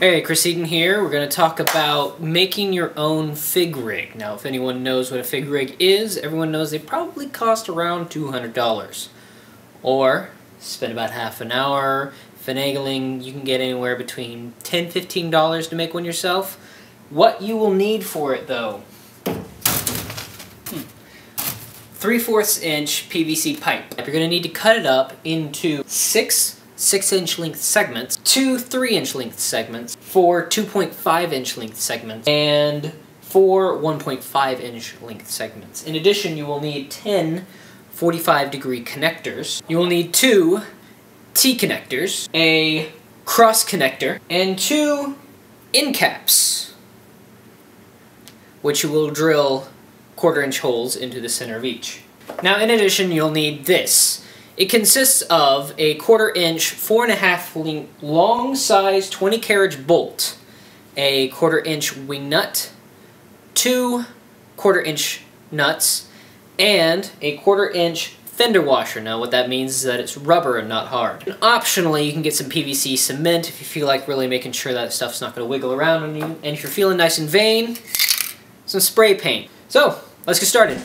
Hey, Chris Eden here. We're going to talk about making your own FigRig. Now, if anyone knows what a FigRig is, everyone knows they probably cost around $200. Or, spend about half an hour finagling, you can get anywhere between $10 and $15 to make one yourself. What you will need for it, though. 3/4 inch PVC pipe. You're going to need to cut it up into 6-inch length segments, 2 3-inch length segments, 4 2.5-inch length segments, and 4 1.5-inch length segments. In addition, you will need 10 45-degree connectors. You will need 2 T-connectors, a cross connector, and 2 end caps, which you will drill 1/4-inch holes into the center of each. Now, in addition, you'll need this. It consists of a 1/4-inch, 4.5 long size 20 carriage bolt, a 1/4-inch wing nut, 2 1/4-inch nuts, and a 1/4-inch fender washer. Now what that means is that it's rubber and not hard. And optionally, you can get some PVC cement if you feel like really making sure that stuff's not going to wiggle around on you. And if you're feeling nice and vain, some spray paint. So, let's get started.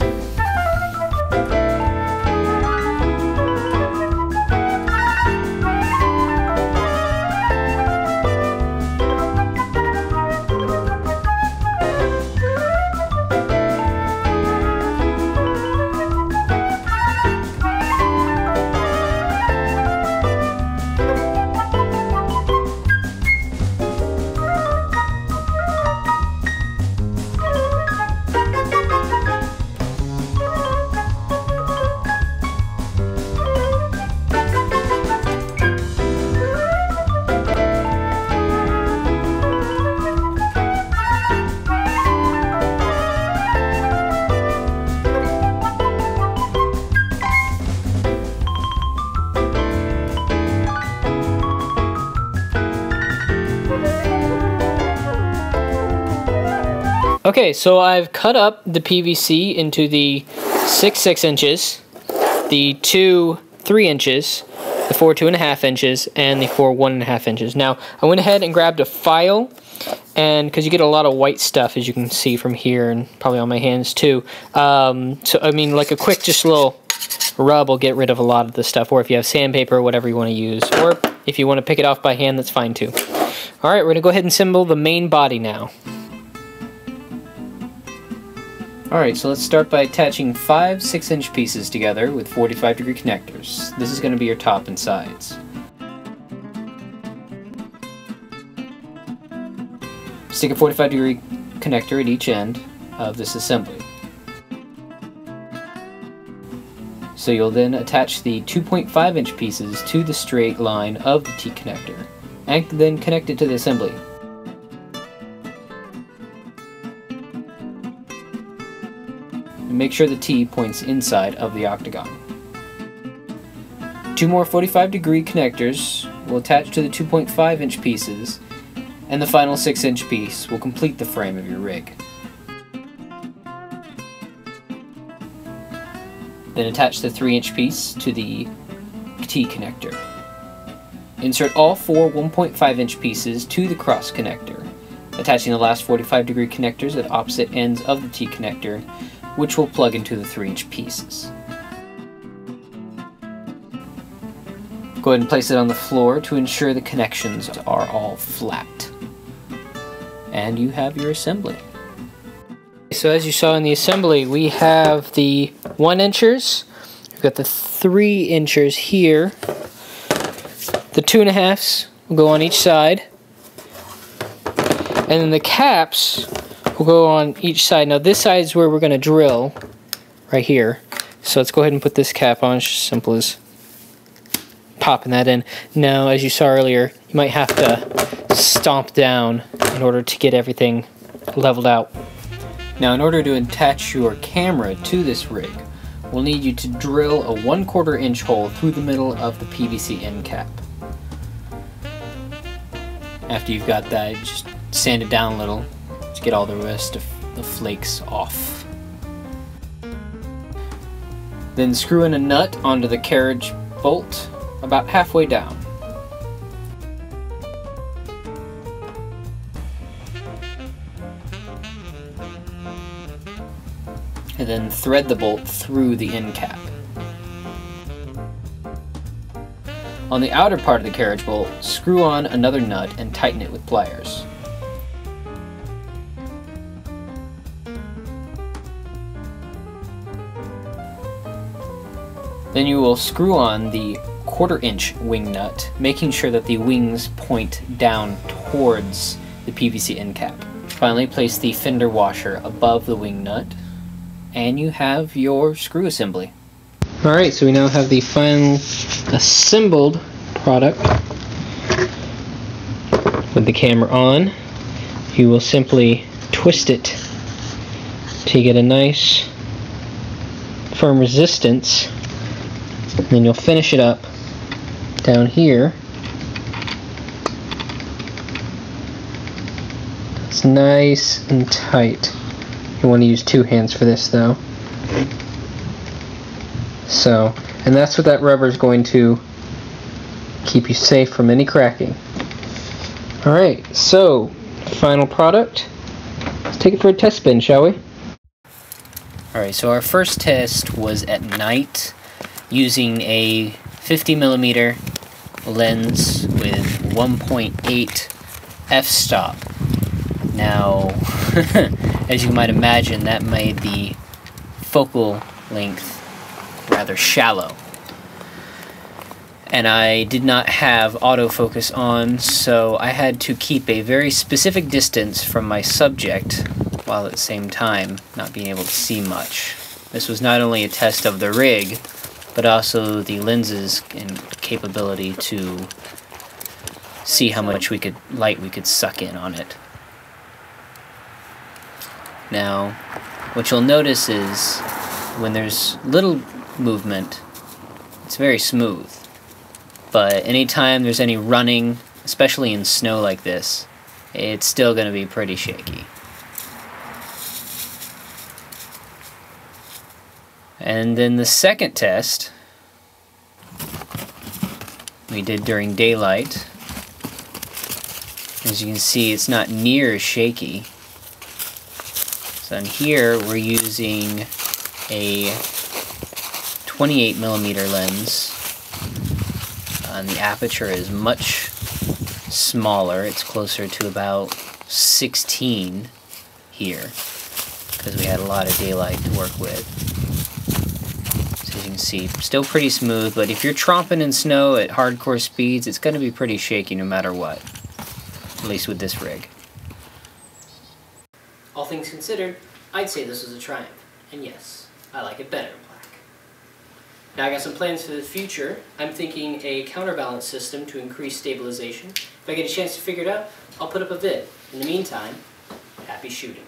Okay, so I've cut up the PVC into the 6 inches, the 2 3 inches, the 4 2.5 inches, and the 4 1.5 inches. Now, I went ahead and grabbed a file, and because you get a lot of white stuff, as you can see from here, and probably on my hands too. So, I mean, like a quick, just a little rub will get rid of a lot of the stuff, or if you have sandpaper or whatever you want to use, or if you want to pick it off by hand, that's fine too. Alright, we're going to go ahead and assemble the main body now. Alright, so let's start by attaching 5 6-inch pieces together with 45-degree connectors. This is going to be your top and sides. Stick a 45-degree connector at each end of this assembly. So you'll then attach the 2.5-inch pieces to the straight line of the T-connector, and then connect it to the assembly. Make sure the T points inside of the octagon. 2 more 45-degree connectors will attach to the 2.5-inch pieces, and the final 6-inch piece will complete the frame of your rig. Then attach the 3-inch piece to the T connector. Insert all 4 1.5-inch pieces to the cross connector, attaching the last 45-degree connectors at opposite ends of the T connector, which will plug into the 3-inch pieces. Go ahead and place it on the floor to ensure the connections are all flat. And you have your assembly. So as you saw in the assembly, we have the 1-inchers, we've got the 3-inchers here, the 2.5s will go on each side, and then the caps will go on each side. Now this side is where we're going to drill, right here. So let's go ahead and put this cap on. It's as simple as popping that in. Now, as you saw earlier, you might have to stomp down in order to get everything leveled out. Now, in order to attach your camera to this rig, we'll need you to drill a 1/4-inch hole through the middle of the PVC end cap. After you've got that, just sand it down a little to get all the rest of the flakes off. Then screw in a nut onto the carriage bolt about halfway down. and then thread the bolt through the end cap. On the outer part of the carriage bolt, screw on another nut and tighten it with pliers. Then you will screw on the 1/4 inch wing nut, making sure that the wings point down towards the PVC end cap. Finally, place the fender washer above the wing nut, and you have your screw assembly. Alright, so we now have the final assembled product. With the camera on, you will simply twist it to get a nice firm resistance. Then you'll finish it up down here. It's nice and tight. You want to use 2 hands for this though. So, and that's what that rubber is going to keep you safe from any cracking. Alright, so final product. Let's take it for a test spin, shall we? Alright, so our first test was at night, using a 50mm lens with 1.8 f-stop. Now, as you might imagine, that made the focal length rather shallow. And I did not have autofocus on, so I had to keep a very specific distance from my subject, while at the same time not being able to see much. This was not only a test of the rig, but also the lenses and capability to see how much light we could suck in on it. Now, what you'll notice is when there's little movement, it's very smooth. But anytime there's any running, especially in snow like this, it's still going to be pretty shaky. And then the second test we did during daylight. As you can see, it's not near as shaky. So in here we're using a 28mm lens. And the aperture is much smaller. It's closer to about 16 here, because we had a lot of daylight to work with. So as you can see, still pretty smooth, but if you're tromping in snow at hardcore speeds, it's going to be pretty shaky no matter what, at least with this rig. All things considered, I'd say this was a triumph, and yes, I like it better in black. Now I got some plans for the future. I'm thinking a counterbalance system to increase stabilization. If I get a chance to figure it out, I'll put up a vid. In the meantime, happy shooting.